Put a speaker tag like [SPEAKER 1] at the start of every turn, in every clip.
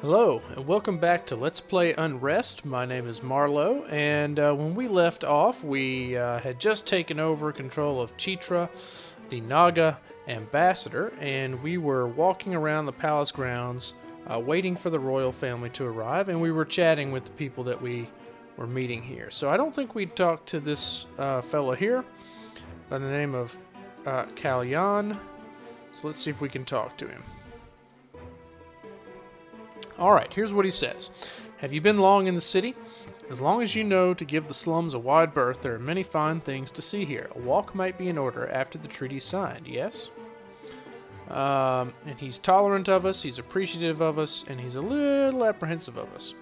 [SPEAKER 1] Hello, and welcome back to Let's Play Unrest. My name is Marlowe, and when we left off, we had just taken over control of Chitra, the Naga ambassador, and we were walking around the palace grounds, waiting for the royal family to arrive, and we were chatting with the people that we were meeting here. So I don't think we talked to this fellow here by the name of Kalyan, so let's see if we can talk to him. Alright, here's what he says. Have you been long in the city? As long as you know to give the slums a wide berth, there are many fine things to see here. A walk might be in order after the treaty's signed, yes? And he's tolerant of us, he's appreciative of us, and he's a little apprehensive of us.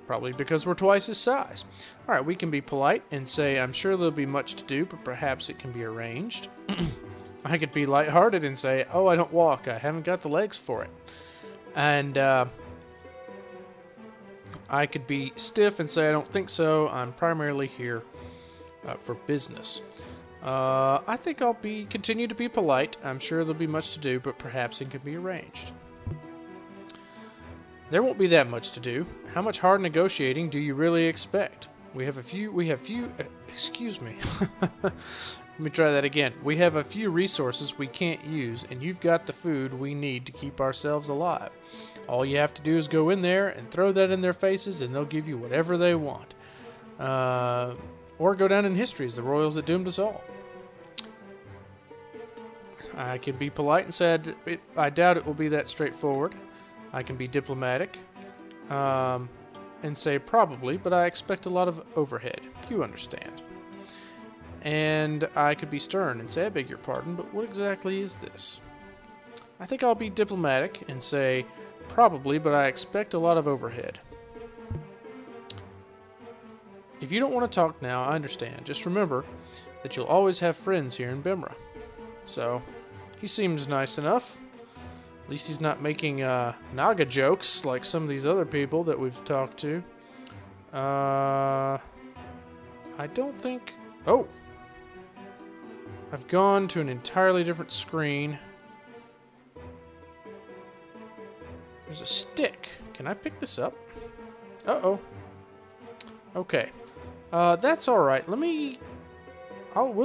[SPEAKER 1] Probably because we're twice his size. Alright, we can be polite and say, I'm sure there'll be much to do, but perhaps it can be arranged. I could be lighthearted and say, oh, I don't walk, I haven't got the legs for it. And, I could be stiff and say I don't think so. I'm primarily here for business. I think I'll continue to be polite. I'm sure there'll be much to do, but perhaps it can be arranged. There won't be that much to do. How much hard negotiating do you really expect? Excuse me. Let me try that again. We have a few resources we can't use, and you've got the food we need to keep ourselves alive. All you have to do is go in there and throw that in their faces, and they'll give you whatever they want. Or go down in history as the royals that doomed us all. I can be polite and say I doubt it will be that straightforward. I can be diplomatic and say probably, but I expect a lot of overhead. You understand. And I could be stern and say, I beg your pardon, but what exactly is this? I think I'll be diplomatic and say, probably, but I expect a lot of overhead. If you don't want to talk now, I understand. Just remember that you'll always have friends here in Bimra. So, he seems nice enough. At least he's not making Naga jokes like some of these other people that we've talked to. I don't think... Oh! I've gone to an entirely different screen. There's a stick. Can I pick this up? Uh-oh. Okay. That's alright. We'll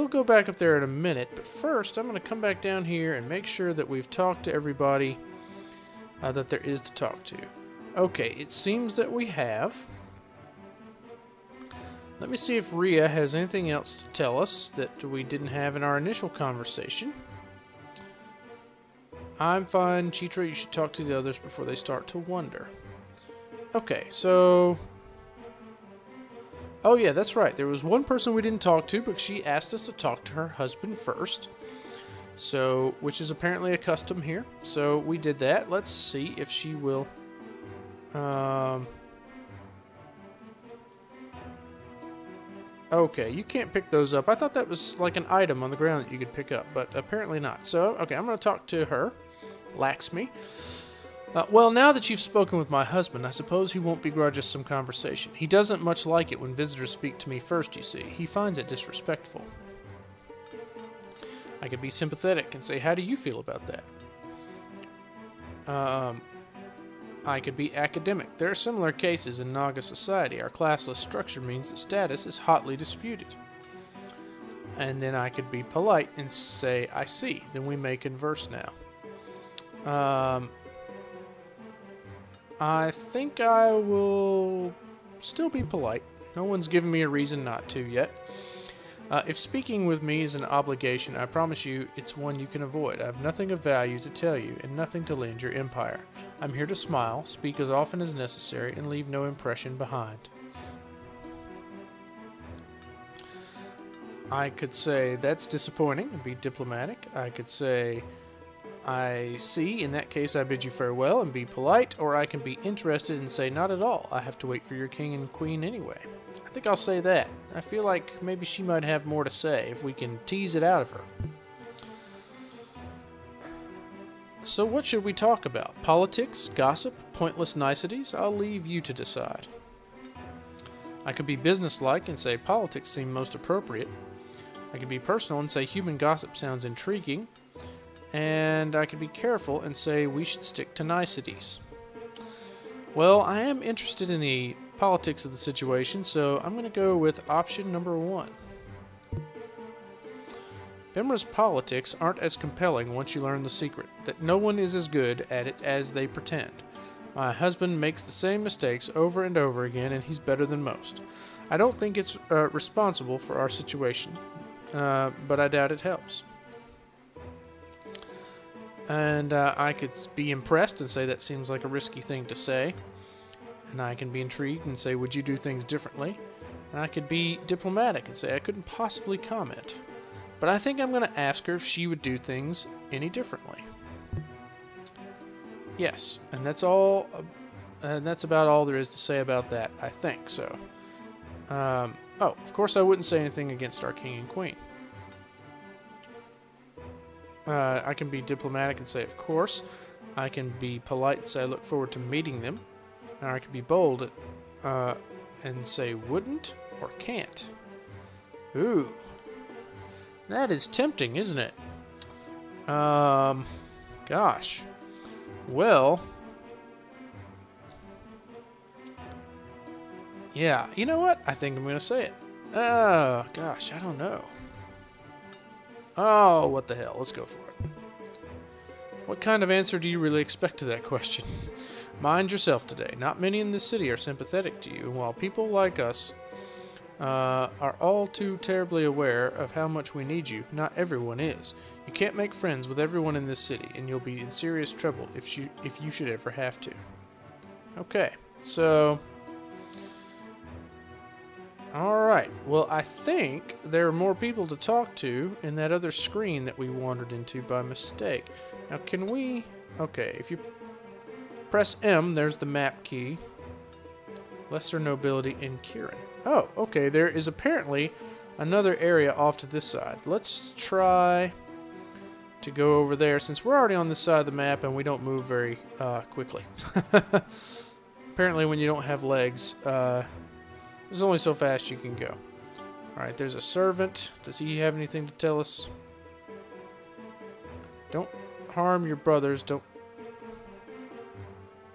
[SPEAKER 1] go back up there in a minute, but first I'm going to come back down here and make sure that we've talked to everybody that there is to talk to. Okay, it seems that we have. Let me see if Rhea has anything else to tell us that we didn't have in our initial conversation. I'm fine, Chitra, you should talk to the others before they start to wonder. Okay, so... Oh yeah, that's right. There was one person we didn't talk to, but she asked us to talk to her husband first. So, which is apparently a custom here. So, we did that. Let's see if she will... Okay, you can't pick those up. I thought that was like an item on the ground that you could pick up, but apparently not. So, okay, I'm going to talk to her. Laxmi. Well, now that you've spoken with my husband, I suppose he won't begrudge us some conversation. He doesn't much like it when visitors speak to me first, you see. He finds it disrespectful. I could be sympathetic and say, how do you feel about that? I could be academic. There are similar cases in Naga society. Our classless structure means that status is hotly disputed. And then I could be polite and say, I see. Then we may converse now. I think I will still be polite. No one's given me a reason not to yet. If speaking with me is an obligation, I promise you it's one you can avoid. I have nothing of value to tell you, and nothing to lend your empire. I'm here to smile, speak as often as necessary, and leave no impression behind. I could say, that's disappointing, and be diplomatic. I could say, I see, in that case I bid you farewell, and be polite, or I can be interested and say, not at all. I have to wait for your king and queen anyway. I think I'll say that. I feel like maybe she might have more to say if we can tease it out of her. So what should we talk about? Politics? Gossip? Pointless niceties? I'll leave you to decide. I could be businesslike and say politics seem most appropriate. I could be personal and say human gossip sounds intriguing. And I could be careful and say we should stick to niceties. Well, I am interested in the politics of the situation, so I'm going to go with option number 1. Bimra's politics aren't as compelling once you learn the secret, that no one is as good at it as they pretend. My husband makes the same mistakes over and over again, and he's better than most. I don't think it's responsible for our situation, but I doubt it helps. And I could be impressed and say that seems like a risky thing to say. And I can be intrigued and say, would you do things differently? And I could be diplomatic and say, I couldn't possibly comment. But I think I'm going to ask her if she would do things any differently. Yes, and that's all. And that's about all there is to say about that, I think. So, oh, of course I wouldn't say anything against our king and queen. I can be diplomatic and say, of course. I can be polite and say, I look forward to meeting them. Or I can be bold and say, wouldn't or can't. Ooh. That is tempting, isn't it? Gosh. Well. Yeah, you know what? I think I'm going to say it. Oh, gosh, I don't know. Oh, what the hell? Let's go for it. What kind of answer do you really expect to that question? Mind yourself today. Not many in this city are sympathetic to you, and while people like us are all too terribly aware of how much we need you, not everyone is. You can't make friends with everyone in this city, and you'll be in serious trouble if you should ever have to. Okay, so... Alright, well, I think there are more people to talk to in that other screen that we wandered into by mistake. Now, can we... Okay, if you press M, there's the map key. Lesser nobility in Kirin. Oh, okay, there is apparently another area off to this side. Let's try to go over there, since we're already on this side of the map and we don't move very quickly. Apparently, when you don't have legs... there's only so fast you can go. Alright, there's a servant. Does he have anything to tell us? Don't harm your brothers. Don't...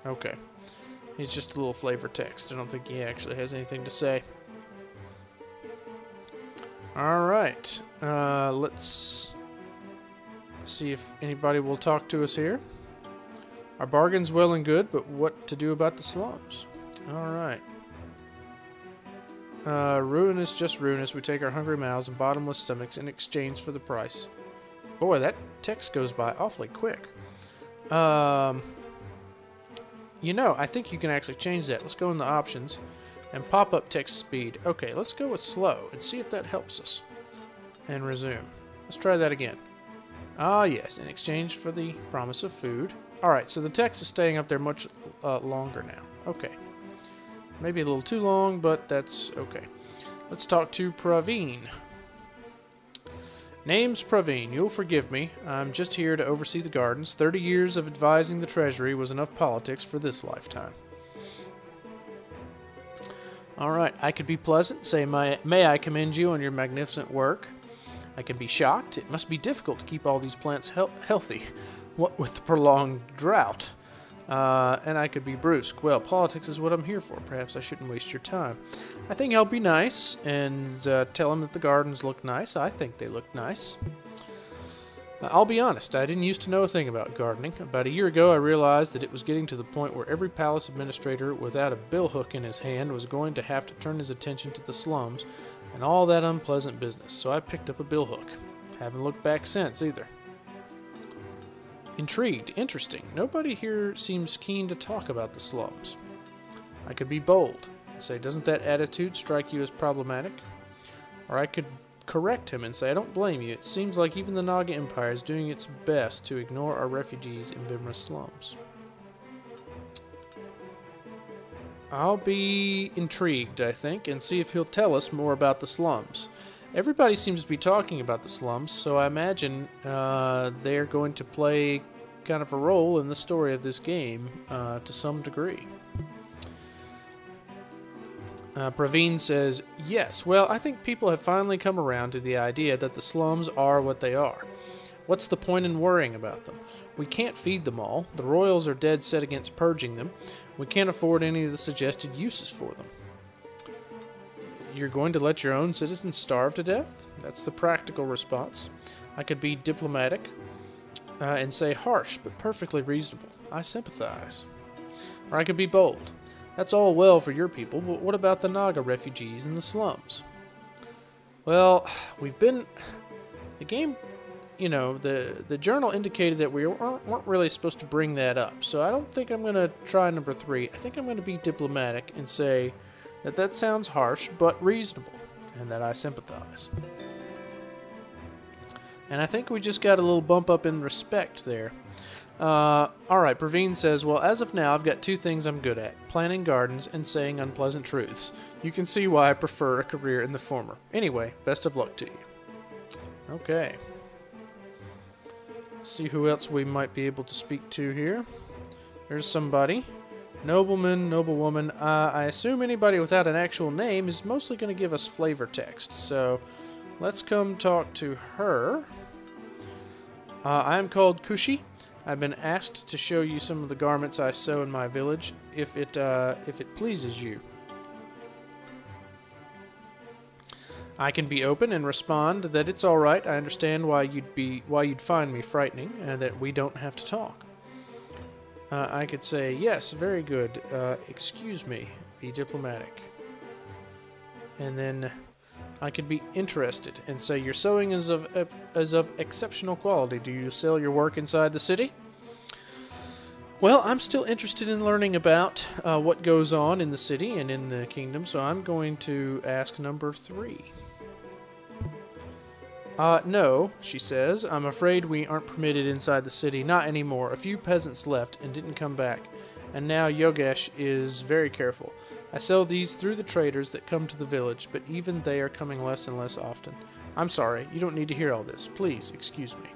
[SPEAKER 1] Okay. He's just a little flavor text. I don't think he actually has anything to say. Alright. Let's see if anybody will talk to us here. Our bargain's well and good, but what to do about the slums? Alright. Ruinous, just ruinous. We take our hungry mouths and bottomless stomachs in exchange for the price. Boy, that text goes by awfully quick. You know, I think you can actually change that. Let's go in the options and pop up text speed. Okay, let's go with slow and see if that helps us. And resume. Let's try that again. Ah, yes, in exchange for the promise of food. Alright, so the text is staying up there much longer now. Okay. Maybe a little too long, but that's okay. Let's talk to Praveen. Name's Praveen. You'll forgive me. I'm just here to oversee the gardens. 30 years of advising the treasury was enough politics for this lifetime. Alright, I could be pleasant. Say, may I commend you on your magnificent work. I can be shocked. It must be difficult to keep all these plants healthy. What with the prolonged drought. And I could be brusque. Well, politics is what I'm here for. Perhaps I shouldn't waste your time. I think I'll be nice and tell them that the gardens look nice. I think they look nice. I'll be honest, I didn't used to know a thing about gardening. About a year ago, I realized that it was getting to the point where every palace administrator without a billhook in his hand was going to have to turn his attention to the slums and all that unpleasant business. So I picked up a billhook. Haven't looked back since, either. Intrigued. Interesting. Nobody here seems keen to talk about the slums. I could be bold and say, doesn't that attitude strike you as problematic? Or I could correct him and say, I don't blame you. It seems like even the Naga Empire is doing its best to ignore our refugees in Bimra's slums. I'll be intrigued, I think, and see if he'll tell us more about the slums. Everybody seems to be talking about the slums, so I imagine they're going to play kind of a role in the story of this game to some degree. Praveen says, yes, well, I think people have finally come around to the idea that the slums are what they are. What's the point in worrying about them? We can't feed them all. The royals are dead set against purging them. We can't afford any of the suggested uses for them. You're going to let your own citizens starve to death? That's the practical response. I could be diplomatic and say harsh, but perfectly reasonable. I sympathize. Or I could be bold. That's all well for your people, but what about the Naga refugees in the slums? Well, the game, the journal indicated that we weren't really supposed to bring that up, so I don't think I'm going to try number 3. I think I'm going to be diplomatic and say that sounds harsh, but reasonable, and that I sympathize. And I think we just got a little bump up in respect there. Alright, Praveen says, well, as of now, I've got 2 things I'm good at. Planting gardens and saying unpleasant truths. You can see why I prefer a career in the former. Anyway, best of luck to you. Okay. Let's see who else we might be able to speak to here. There's somebody. Nobleman, noblewoman. I assume anybody without an actual name is mostly going to give us flavor text. So, let's come talk to her. I am called Kushi. I've been asked to show you some of the garments I sew in my village, if it pleases you. I can be open and respond that it's all right. I understand why you'd find me frightening, and that we don't have to talk. I could say yes, very good. Excuse me. Be diplomatic. And then I could be interested and say your sewing is of exceptional quality. Do you sell your work inside the city? Well, I'm still interested in learning about what goes on in the city and in the kingdom, so I'm going to ask number 3. No, she says. I'm afraid we aren't permitted inside the city. Not anymore. A few peasants left and didn't come back. And now Yogesh is very careful. I sell these through the traders that come to the village, but even they are coming less and less often. I'm sorry, you don't need to hear all this. Please, excuse me.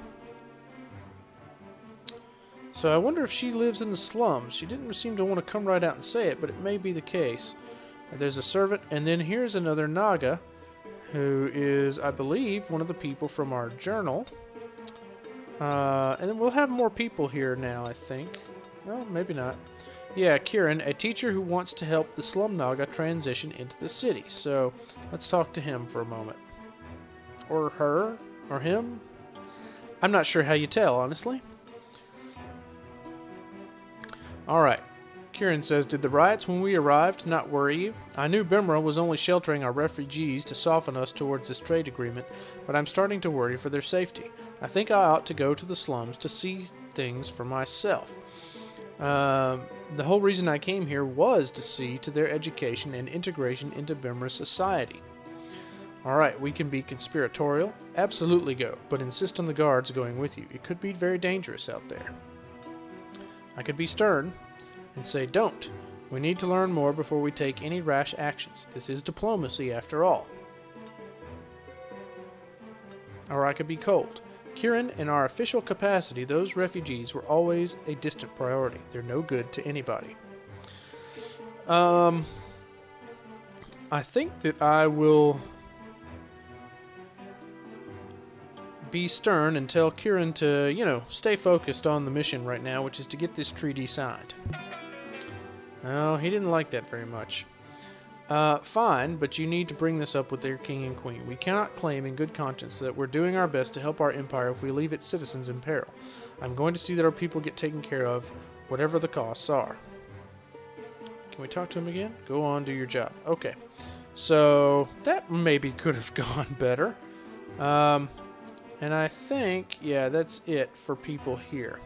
[SPEAKER 1] So I wonder if she lives in the slums. She didn't seem to want to come right out and say it, but it may be the case. There's a servant, and then here's another Naga, who is, I believe, one of the people from our journal. And then we'll have more people here now, I think. Well, maybe not. Yeah, Kiran, a teacher who wants to help the Slum Naga transition into the city. So, let's talk to him for a moment. Or her, or him. I'm not sure how you tell, honestly. Alright. Kiran says, did the riots when we arrived not worry you? I knew Bimra was only sheltering our refugees to soften us towards this trade agreement, but I'm starting to worry for their safety. I think I ought to go to the slums to see things for myself. The whole reason I came here was to see to their education and integration into Bimra's society. Alright, we can be conspiratorial. Absolutely go, but insist on the guards going with you. It could be very dangerous out there. I could be stern and say, don't. We need to learn more before we take any rash actions. This is diplomacy after all. Or I could be cold. Kiran, in our official capacity, those refugees were always a distant priority. They're no good to anybody. I think that I will be stern and tell Kiran to, stay focused on the mission right now, which is to get this treaty signed. Oh, he didn't like that very much. Fine, but you need to bring this up with their king and queen. We cannot claim in good conscience that we're doing our best to help our empire if we leave its citizens in peril. I'm going to see that our people get taken care of, whatever the costs are. Can we talk to him again? Go on, do your job. Okay. So, that maybe could have gone better. And I think, yeah, that's it for people here.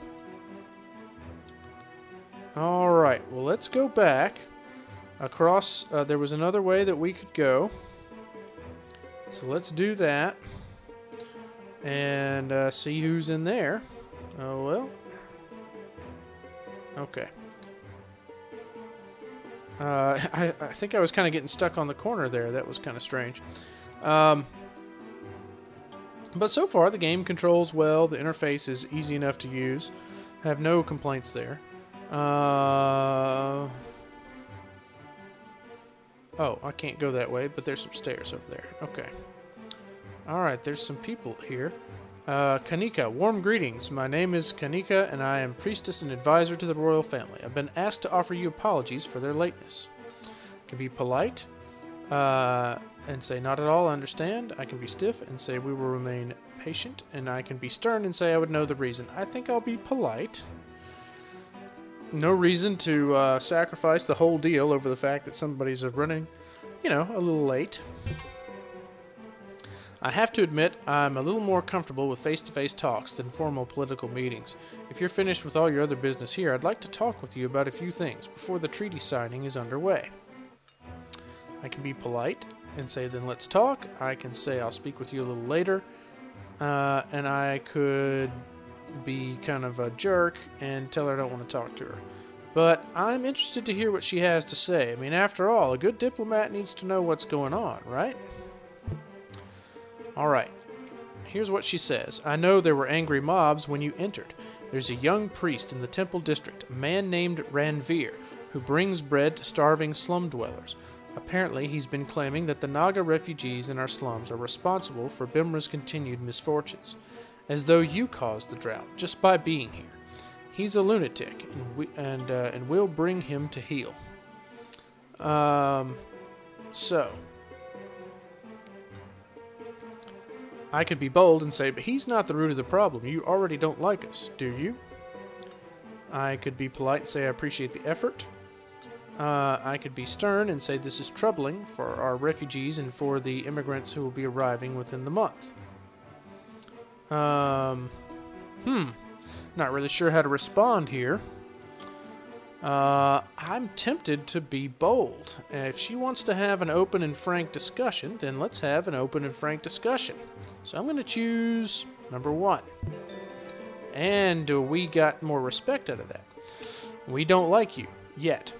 [SPEAKER 1] Alright, well, let's go back. Across, there was another way that we could go. So let's do that. And see who's in there. Oh, well. Okay. I think I was kind of getting stuck on the corner there. That was kind of strange. But so far, the game controls well. The interface is easy enough to use. I have no complaints there. Oh, I can't go that way, but there's some stairs over there. Okay. Alright, there's some people here. Kanika, warm greetings. My name is Kanika, and I am priestess and advisor to the royal family. I've been asked to offer you apologies for their lateness. I can be polite and say, not at all, I understand. I can be stiff and say, we will remain patient. And I can be stern and say, I would know the reason. I think I'll be polite. No reason to sacrifice the whole deal over the fact that somebody's running, a little late. I have to admit, I'm a little more comfortable with face-to-face talks than formal political meetings. If you're finished with all your other business here, I'd like to talk with you about a few things before the treaty signing is underway. I can be polite and say, then let's talk. I can say, I'll speak with you a little later. And I could be kind of a jerk and tell her I don't want to talk to her. But I'm interested to hear what she has to say. I mean, after all, a good diplomat needs to know what's going on, right? Alright, here's what she says. I know there were angry mobs when you entered. There's a young priest in the temple district, a man named Ranveer, who brings bread to starving slum dwellers. Apparently, he's been claiming that the Naga refugees in our slums are responsible for Bimra's continued misfortunes, as though you caused the drought just by being here. He's a lunatic, and we'll bring him to heel. So I could be bold and say, but he's not the root of the problem. You already don't like us, do you? I could be polite and say, I appreciate the effort. I could be stern and say, this is troubling for our refugees and for the immigrants who will be arriving within the month. Not really sure how to respond here. I'm tempted to be bold. If she wants to have an open and frank discussion, then let's have an open and frank discussion. So I'm going to choose number 1. And we got more respect out of that. We don't like you, yet.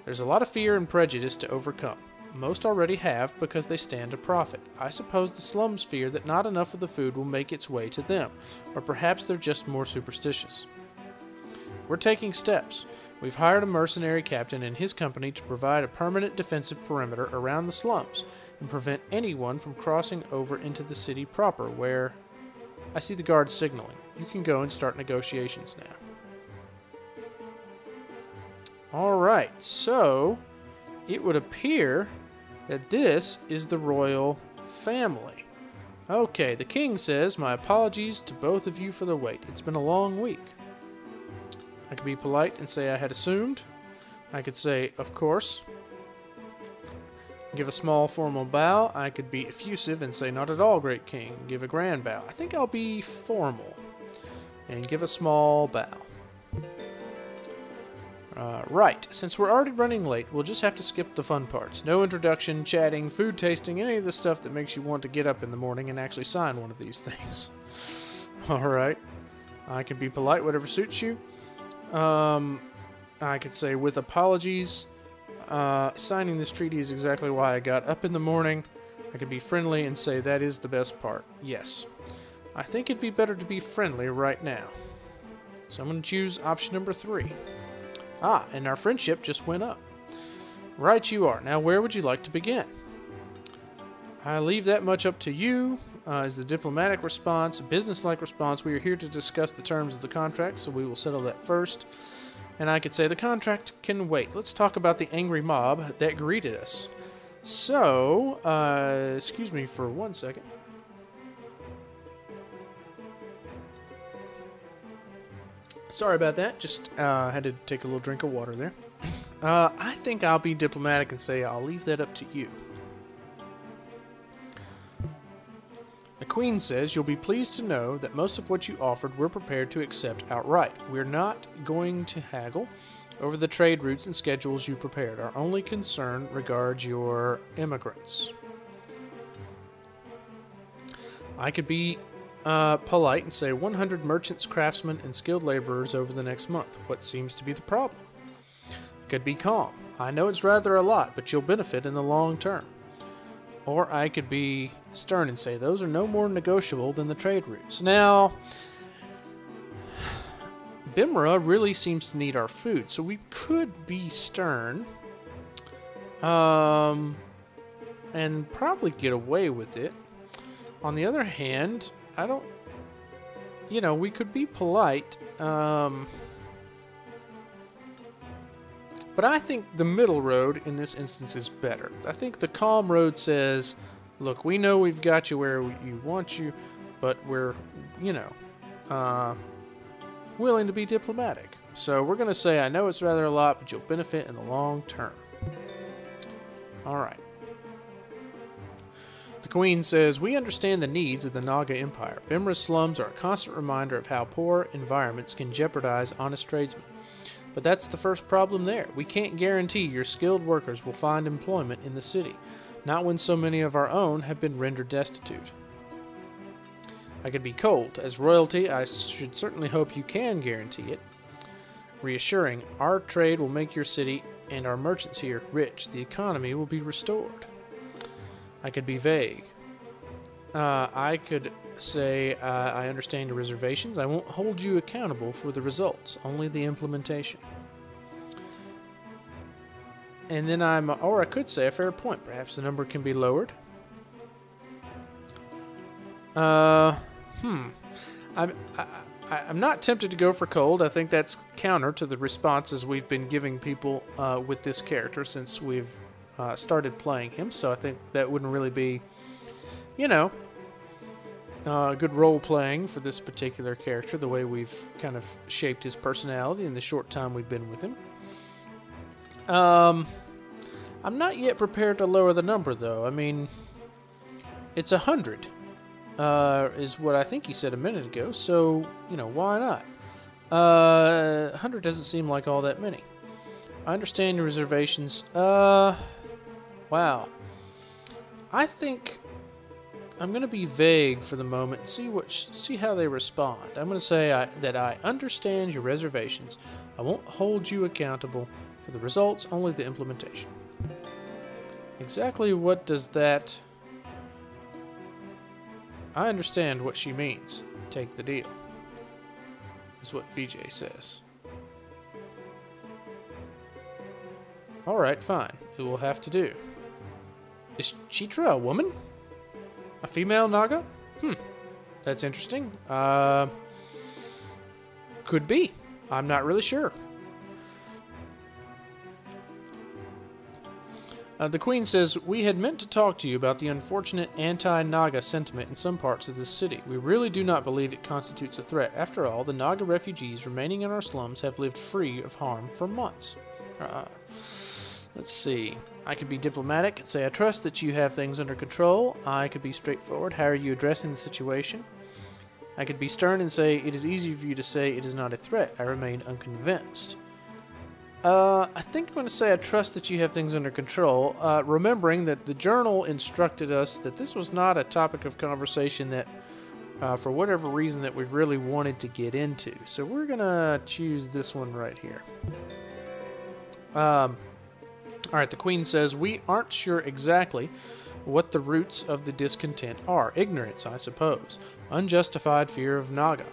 [SPEAKER 1] There's a lot of fear and prejudice to overcome. Most already have because they stand to profit. I suppose the slums fear that not enough of the food will make its way to them, or perhaps they're just more superstitious. We're taking steps. We've hired a mercenary captain and his company to provide a permanent defensive perimeter around the slums and prevent anyone from crossing over into the city proper, where I see the guards signaling. You can go and start negotiations now. Alright, so it would appear that this is the royal family. Okay, the king says, my apologies to both of you for the wait. It's been a long week. I could be polite and say I had assumed. I could say, of course. Give a small formal bow. I could be effusive and say, not at all, great king. Give a grand bow. I think I'll be formal and give a small bow. Right, since we're already running late, we'll just have to skip the fun parts. No introduction, chatting, food tasting, any of the stuff that makes you want to get up in the morning and actually sign one of these things. Alright, I can be polite, whatever suits you. I could say, with apologies, signing this treaty is exactly why I got up in the morning. I could be friendly and say that is the best part. Yes. I think it'd be better to be friendly right now. So I'm going to choose option number 3. Ah, and our friendship just went up. Right you are. Now where would you like to begin? I leave that much up to you. Is the diplomatic response, a business-like response. We are here to discuss the terms of the contract, so we will settle that first. And I could say the contract can wait. Let's talk about the angry mob that greeted us. So, excuse me for 1 second. Sorry about that. Just had to take a little drink of water there. I think I'll be diplomatic and say I'll leave that up to you. The Queen says you'll be pleased to know that most of what you offered we're prepared to accept outright. We're not going to haggle over the trade routes and schedules you prepared. Our only concern regards your immigrants. I could be polite and say 100 merchants, craftsmen, and skilled laborers over the next month. What seems to be the problem? Could be calm. I know it's rather a lot, but you'll benefit in the long term. Or I could be stern and say those are no more negotiable than the trade routes. Now, Bimra really seems to need our food, so we could be stern and probably get away with it. On the other hand, I don't you know, we could be polite, but I think the middle road in this instance is better. I think the calm road says, look, we know we've got you where you want you, but we're, you know, willing to be diplomatic. So we're going to say, I know it's rather a lot, but you'll benefit in the long term. All right. The Queen says, we understand the needs of the Naga Empire. Bimra's slums are a constant reminder of how poor environments can jeopardize honest tradesmen. But that's the first problem there. We can't guarantee your skilled workers will find employment in the city, not when so many of our own have been rendered destitute. I could be cold. As royalty, I should certainly hope you can guarantee it. Reassuring, our trade will make your city and our merchants here rich. The economy will be restored. I could be vague. I could say, I understand your reservations. I won't hold you accountable for the results, only the implementation. And then or I could say a fair point. Perhaps the number can be lowered. I'm not tempted to go for cold. I think that's counter to the responses we've been giving people with this character since we've started playing him, so I think that wouldn't really be, you know, good role-playing for this particular character, the way we've kind of shaped his personality in the short time we've been with him. I'm not yet prepared to lower the number, though. I mean, it's 100, is what I think he said a minute ago, so, you know, why not? 100 doesn't seem like all that many. I understand your reservations. Wow. I think I'm going to be vague for the moment and see how they respond. I'm going to say that I understand your reservations. I won't hold you accountable for the results, only the implementation. Exactly what does that... I understand what she means. Take the deal. Is what VJ says. Alright, fine. It will have to do. Is Chitra a woman? A female Naga? That's interesting. Could be. I'm not really sure. The Queen says, we had meant to talk to you about the unfortunate anti-Naga sentiment in some parts of this city. We really do not believe it constitutes a threat. After all, the Naga refugees remaining in our slums have lived free of harm for months. Let's see. I could be diplomatic and say, I trust that you have things under control. I could be straightforward. How are you addressing the situation? I could be stern and say, it is easy for you to say it is not a threat. I remain unconvinced. I think I'm going to say I trust that you have things under control, remembering that the journal instructed us that this was not a topic of conversation that, for whatever reason, that we really wanted to get into. So we're going to choose this one right here. Alright, the Queen says, we aren't sure exactly what the roots of the discontent are. Ignorance, I suppose. Unjustified fear of Naga.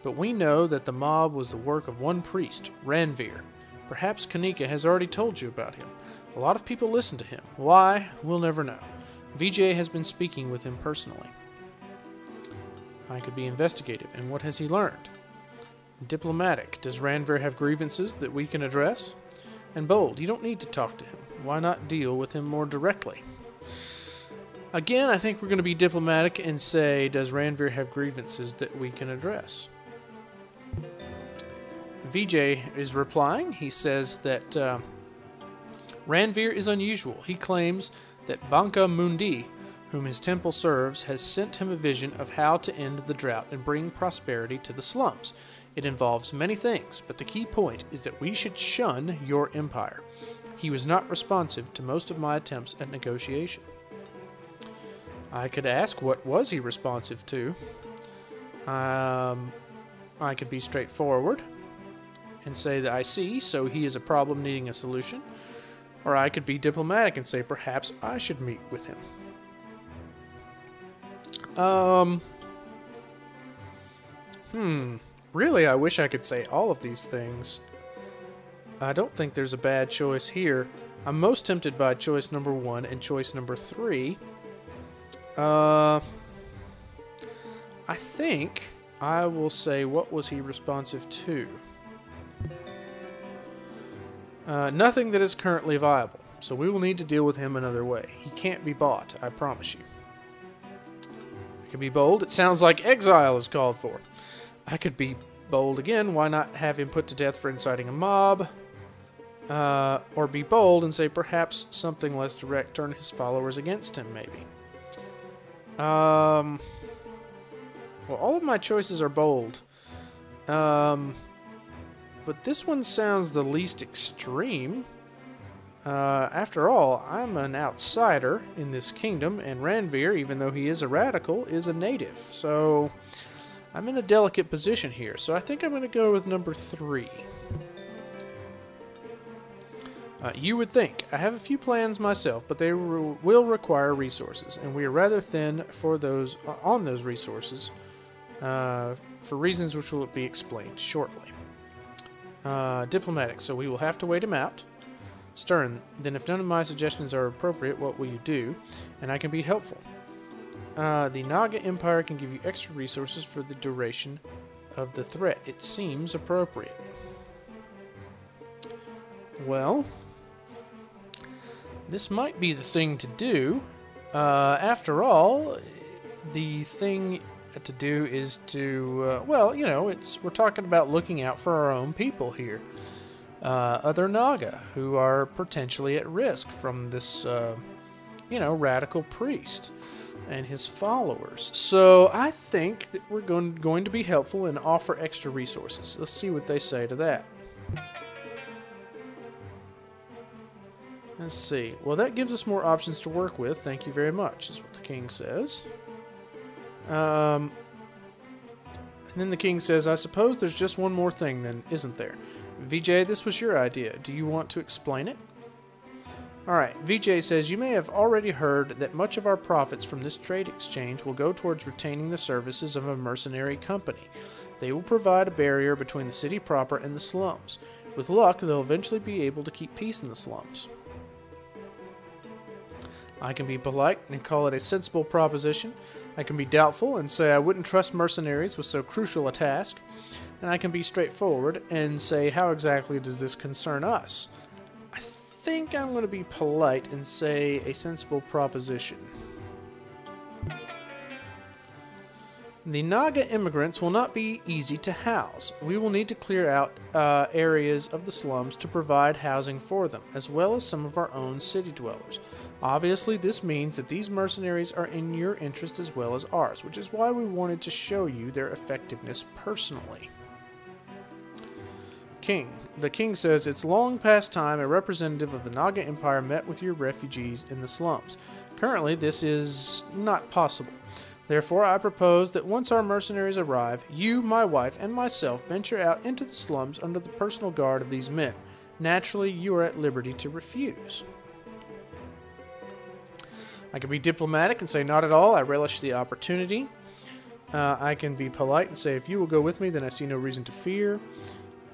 [SPEAKER 1] But we know that the mob was the work of one priest, Ranveer. Perhaps Kanika has already told you about him. A lot of people listen to him. Why? We'll never know. VJ has been speaking with him personally. I could be investigative. And what has he learned? Diplomatic. Does Ranveer have grievances that we can address? And bold. You don't need to talk to him. Why not deal with him more directly? Again, I think we're going to be diplomatic and say, does Ranveer have grievances that we can address? VJ is replying. He says that Ranveer is unusual. He claims that Banka Mundi, whom his temple serves, has sent him a vision of how to end the drought and bring prosperity to the slums. It involves many things, but the key point is that we should shun your empire. He was not responsive to most of my attempts at negotiation. I could ask, what was he responsive to? I could be straightforward and say that I see, so he is a problem needing a solution. Or I could be diplomatic and say, perhaps I should meet with him. Really, I wish I could say all of these things. I don't think there's a bad choice here. I'm most tempted by choice number 1 and choice number 3. I think I will say, what was he responsive to? Nothing that is currently viable, so we will need to deal with him another way. He can't be bought, I promise you. I could be bold. It sounds like exile is called for. I could be bold again. Why not have him put to death for inciting a mob? Or be bold and say perhaps something less direct, turn his followers against him, maybe. Well, all of my choices are bold. But this one sounds the least extreme. After all, I'm an outsider in this kingdom, and Ranveer, even though he is a radical, is a native. So I'm in a delicate position here. So I think I'm going to go with number 3. You would think. I have a few plans myself, but they will require resources, and we are rather thin for those on those resources for reasons which will be explained shortly. Diplomatic, so we will have to wait him out. Stern, then if none of my suggestions are appropriate, what will you do? And I can be helpful. The Naga Empire can give you extra resources for the duration of the threat. It seems appropriate. Well, this might be the thing to do. After all, the thing to do is to, well, you know, we're talking about looking out for our own people here. Other Naga who are potentially at risk from this, radical priest and his followers. So I think that we're going to be helpful and offer extra resources. Let's see what they say to that. Let's see. Well, that gives us more options to work with. Thank you very much, is what the king says. And then the king says, I suppose there's just one more thing then, isn't there? Vijay, this was your idea. Do you want to explain it? Alright, Vijay says, you may have already heard that much of our profits from this trade exchange will go towards retaining the services of a mercenary company. They will provide a barrier between the city proper and the slums. With luck, they'll eventually be able to keep peace in the slums. I can be polite and call it a sensible proposition. I can be doubtful and say I wouldn't trust mercenaries with so crucial a task. And I can be straightforward and say, how exactly does this concern us? I think I'm going to be polite and say a sensible proposition. The Naga immigrants will not be easy to house. We will need to clear out areas of the slums to provide housing for them, as well as some of our own city dwellers. Obviously, this means that these mercenaries are in your interest as well as ours, which is why we wanted to show you their effectiveness personally. King. The king says, it's long past time a representative of the Naga Empire met with your refugees in the slums. Currently, this is not possible. Therefore, I propose that once our mercenaries arrive, you, my wife, and myself venture out into the slums under the personal guard of these men. Naturally, you are at liberty to refuse. I can be diplomatic and say, not at all, I relish the opportunity. I can be polite and say, if you will go with me, then I see no reason to fear.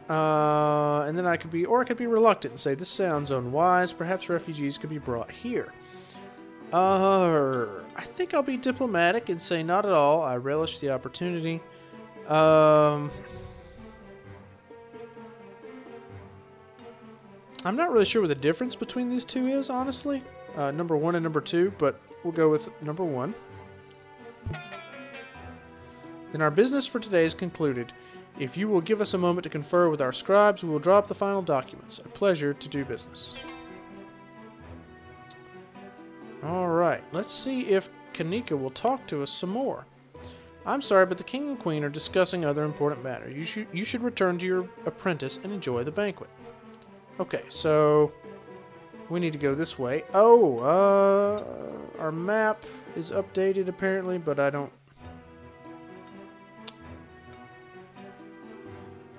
[SPEAKER 1] And then I could be reluctant and say, this sounds unwise, perhaps refugees could be brought here. I think I'll be diplomatic and say, not at all, I relish the opportunity. I'm not really sure what the difference between these two is, honestly. Number 1 and number 2, but we'll go with number 1. Then our business for today is concluded. If you will give us a moment to confer with our scribes, we will draw up the final documents. A pleasure to do business. Alright, let's see if Kanika will talk to us some more. I'm sorry, but the king and queen are discussing other important matters. You should return to your apprentice and enjoy the banquet. Okay, so we need to go this way. Oh, our map is updated apparently, but I don't...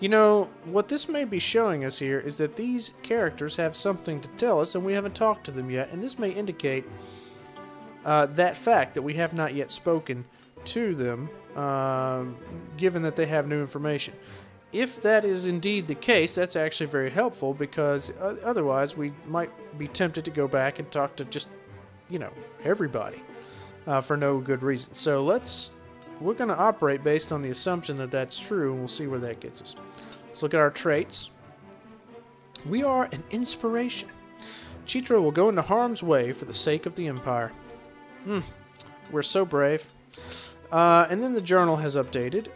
[SPEAKER 1] You know, what this may be showing us here is that these characters have something to tell us and we haven't talked to them yet, and this may indicate that fact that we have not yet spoken to them, given that they have new information. If that is indeed the case, that's actually very helpful, because otherwise we might be tempted to go back and talk to just, everybody for no good reason. So let's we're going to operate based on the assumption that that's true, and we'll see where that gets us. Let's look at our traits. We are an inspiration. Chitra will go into harm's way for the sake of the Empire. We're so brave. And then the journal has updated.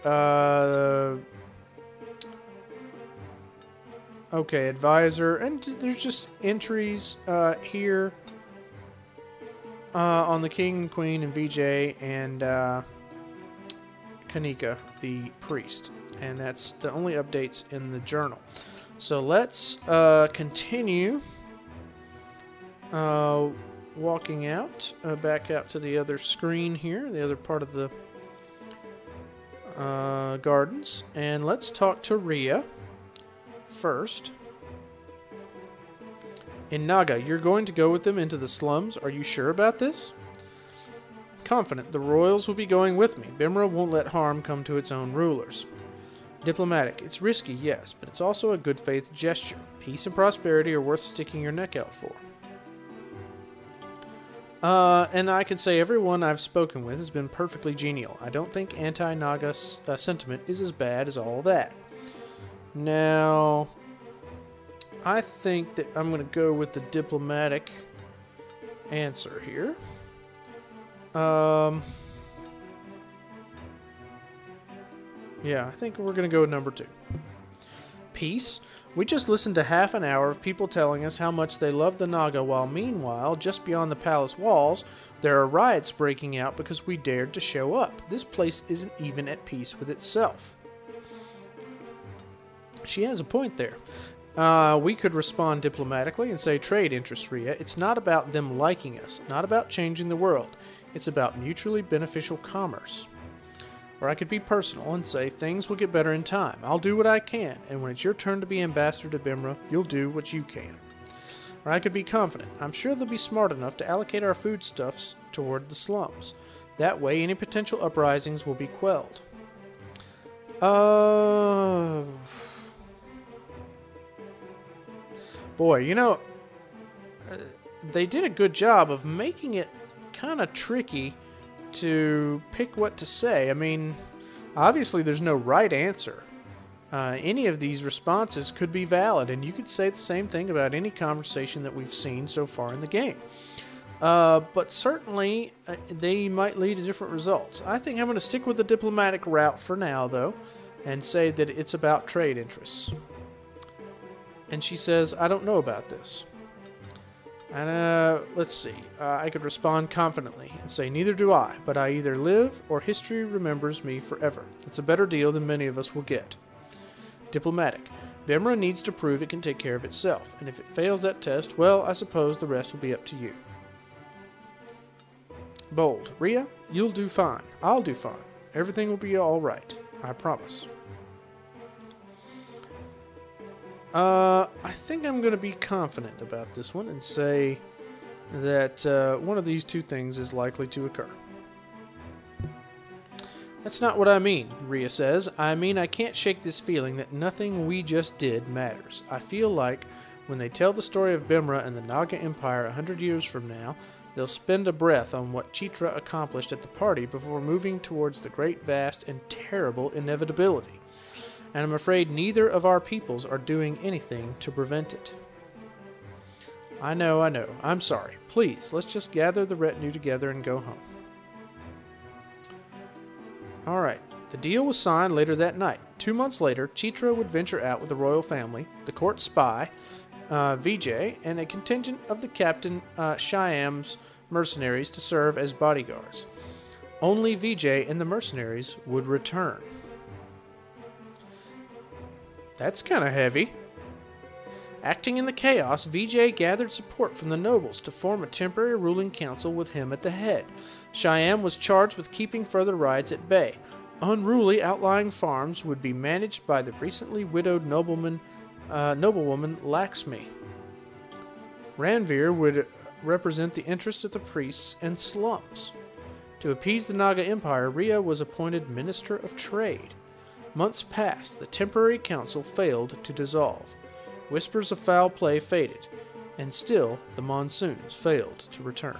[SPEAKER 1] Okay, advisor. And there's just entries here on the king and queen and VJ and Kanika, the priest. And that's the only updates in the journal. So let's continue walking out, back out to the other screen here, the other part of the gardens. And let's talk to Rhea first. In Naga, you're going to go with them into the slums. Are you sure about this? Confident. The royals will be going with me. Bimra won't let harm come to its own rulers. Diplomatic. It's risky, yes, but it's also a good faith gesture. Peace and prosperity are worth sticking your neck out for. And I can say everyone I've spoken with has been perfectly genial. I don't think anti-Naga sentiment is as bad as all that. Now, I think that I'm going to go with the diplomatic answer here. Yeah, I think we're going to go with number 2. Peace. We just listened to half an hour of people telling us how much they love the Naga, while meanwhile, just beyond the palace walls, there are riots breaking out because we dared to show up. This place isn't even at peace with itself. She has a point there. We could respond diplomatically and say, trade interests, Rhea. It's not about them liking us, not about changing the world. It's about mutually beneficial commerce. Or I could be personal and say, things will get better in time. I'll do what I can, and when it's your turn to be ambassador to Bimra, you'll do what you can. Or I could be confident. I'm sure they'll be smart enough to allocate our foodstuffs toward the slums. That way, any potential uprisings will be quelled. Boy, you know, they did a good job of making it kind of tricky to pick what to say. I mean, obviously there's no right answer. Any of these responses could be valid, and you could say the same thing about any conversation that we've seen so far in the game. But certainly, they might lead to different results. I think I'm going to stick with the diplomatic route for now, though, and say that it's about trade interests. And she says, I don't know about this. And let's see. I could respond confidently and say, neither do I, but I either live or history remembers me forever. It's a better deal than many of us will get. Diplomatic. Bimra needs to prove it can take care of itself, and if it fails that test, well, I suppose the rest will be up to you. Bold. Rhea, you'll do fine. I'll do fine. Everything will be all right. I promise. I think I'm going to be confident about this one and say that one of these two things is likely to occur. That's not what I mean, Rhea says. I mean, I can't shake this feeling that nothing we just did matters. I feel like when they tell the story of Bimra and the Naga Empire 100 years from now, they'll spend a breath on what Chitra accomplished at the party before moving towards the great, vast, and terrible inevitability. And I'm afraid neither of our peoples are doing anything to prevent it. I know. I'm sorry. Please, let's just gather the retinue together and go home. Alright, the deal was signed later that night. 2 months later, Chitra would venture out with the royal family, the court spy, VJ, and a contingent of the Captain Shyam's mercenaries to serve as bodyguards. Only VJ and the mercenaries would return. That's kind of heavy. Acting in the chaos, VJ gathered support from the nobles to form a temporary ruling council with him at the head. Shyam was charged with keeping further riots at bay. Unruly outlying farms would be managed by the recently widowed noblewoman Laxmi. Ranveer would represent the interests of the priests and slums. To appease the Naga Empire, Rhea was appointed Minister of Trade. Months passed. The temporary council failed to dissolve. Whispers of foul play faded, and still the monsoons failed to return.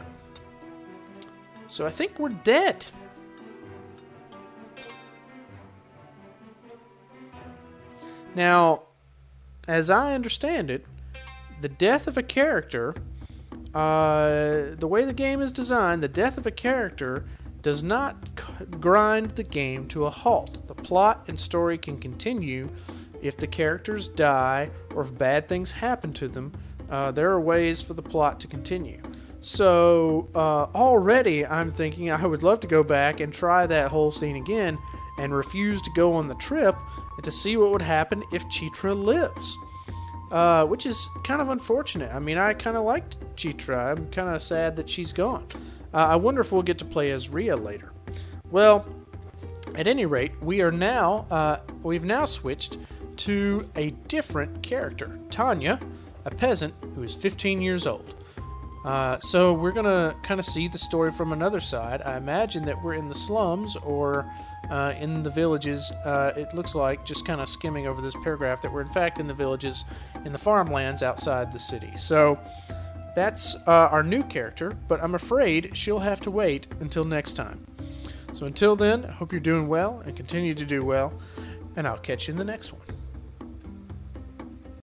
[SPEAKER 1] So I think we're dead. Now, as I understand it, the death of a character, the way the game is designed, the death of a character does not grind the game to a halt. The plot and story can continue if the characters die or if bad things happen to them. There are ways for the plot to continue. So already I'm thinking I would love to go back and try that whole scene again and refuse to go on the trip and to see what would happen if Chitra lives. Which is kind of unfortunate. I mean, I kind of liked Chitra. I'm kind of sad that she's gone. I wonder if we'll get to play as Rhea later. Well, at any rate, we've now switched to a different character, Tanya, a peasant who is 15 years old. So we're going to kind of see the story from another side. I imagine that we're in the slums or in the villages. It looks like, just kind of skimming over this paragraph, that we're in fact in the villages, in the farmlands outside the city. So that's our new character, but I'm afraid she'll have to wait until next time. So until then, I hope you're doing well and continue to do well, and I'll catch you in the next one.